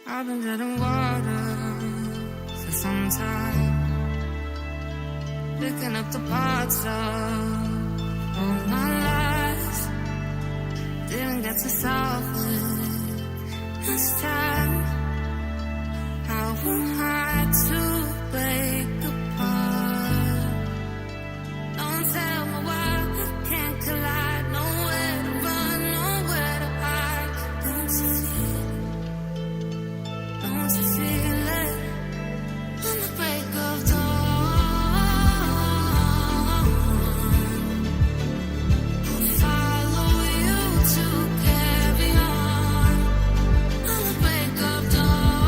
I've been treading water for some time, picking up the parts of all my life. Didn't get to solve it this time. How am I to break apart? Don't tell me why we can't collide. Nowhere to run, nowhere to hide. Don't you feel it? Don't you feel it? On the break of dawn, I'll follow you to carry on. On the break of dawn,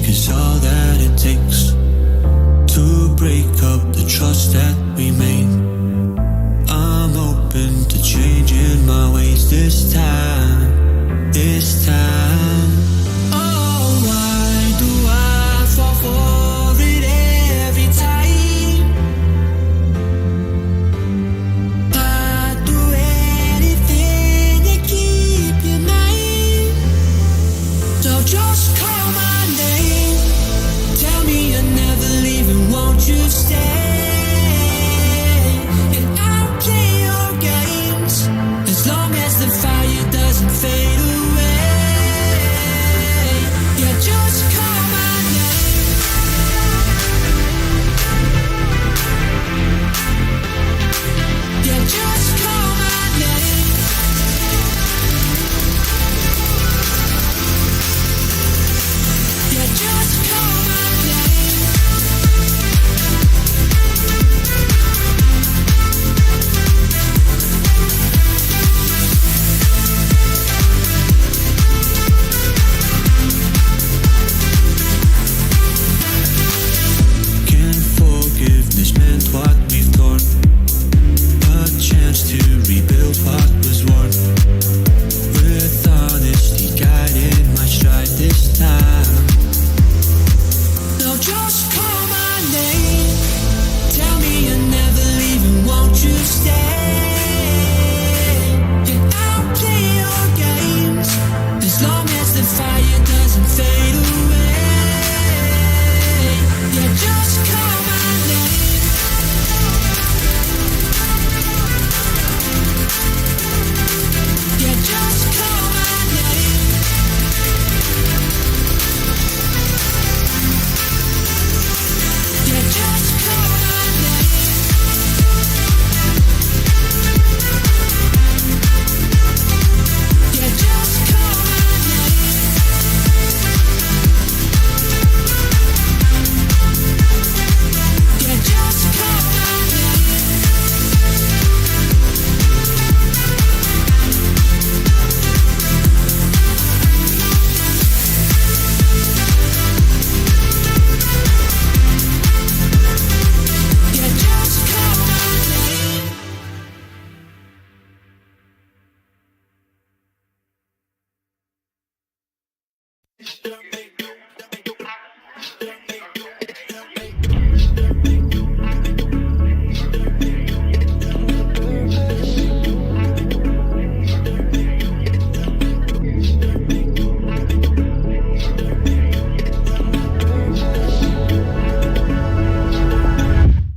Is all that it takes to break up the trust that we made. I'm open to changing my ways this time. Oh, why do I fall for it every time? I'd do anything to keep you mine. So just call my name. Tell me you're never leaving, won't you stay? And I'll play your games as long as the fire doesn't fade away. Yeah, just call my name. Yeah, just call my name. Yeah, just call my name. Can't forgiveness meant what we've torn. A chance to rebuild what was worn. With honesty guiding my stride this time. So just call my name. Tell me you're never leaving, won't you stay? And I'll play your games as long as the fire doesn't fade away. Yeah, just call my name. Yeah, just call my name. Yeah, just call my name. Yeah, just call my name. Yeah, just call my name. Yeah, just call my name.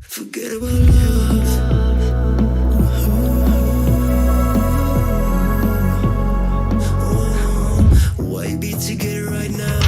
Forget about love. Why be together right now?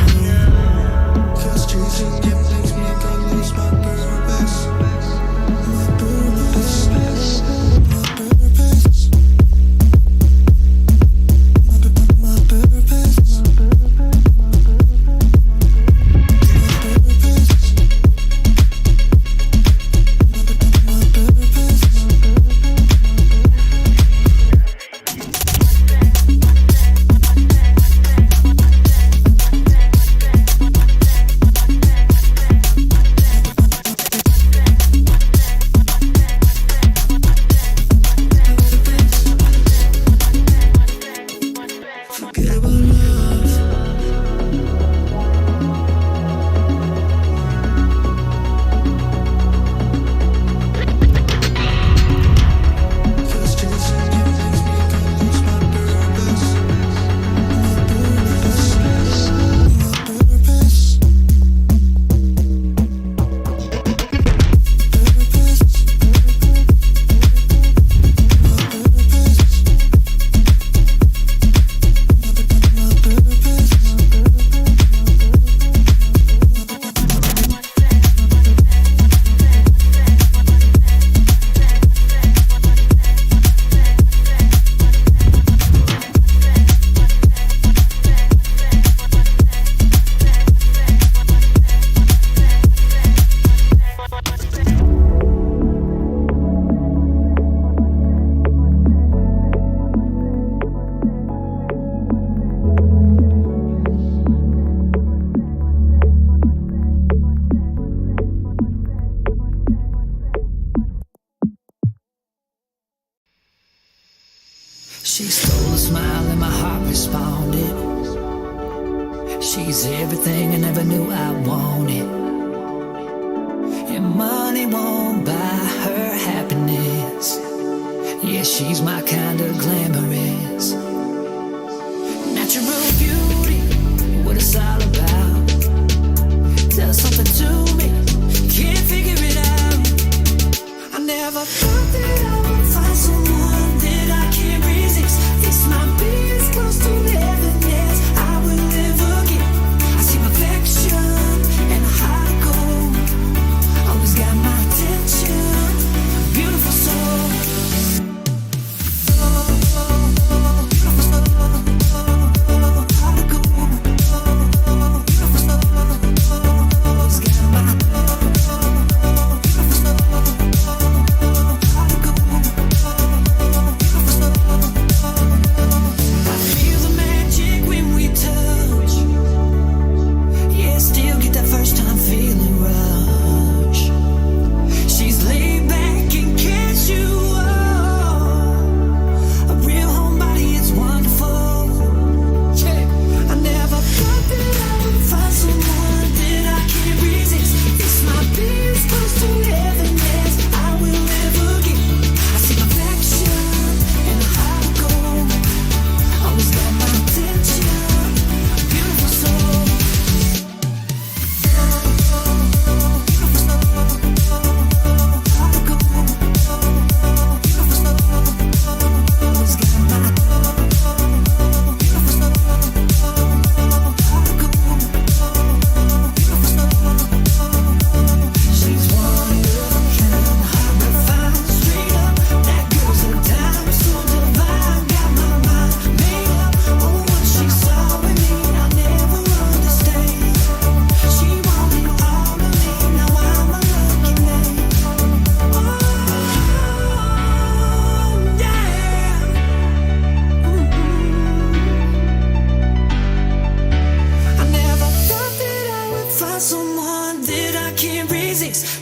She stole a smile and my heart responded. She's everything I never knew I wanted. And money won't buy her happiness. Yeah, she's my kind of glamorous. Natural beauty, what it's all about. Tell something to me, can't figure it out. I never thought that I would find someone that I can't resist. This might be as close to heaven as I will ever get. I see perfection and a heart of gold. Always got my attention, beautiful soul.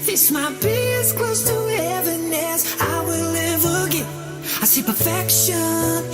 This might be as close to heaven as I will ever get. I see perfection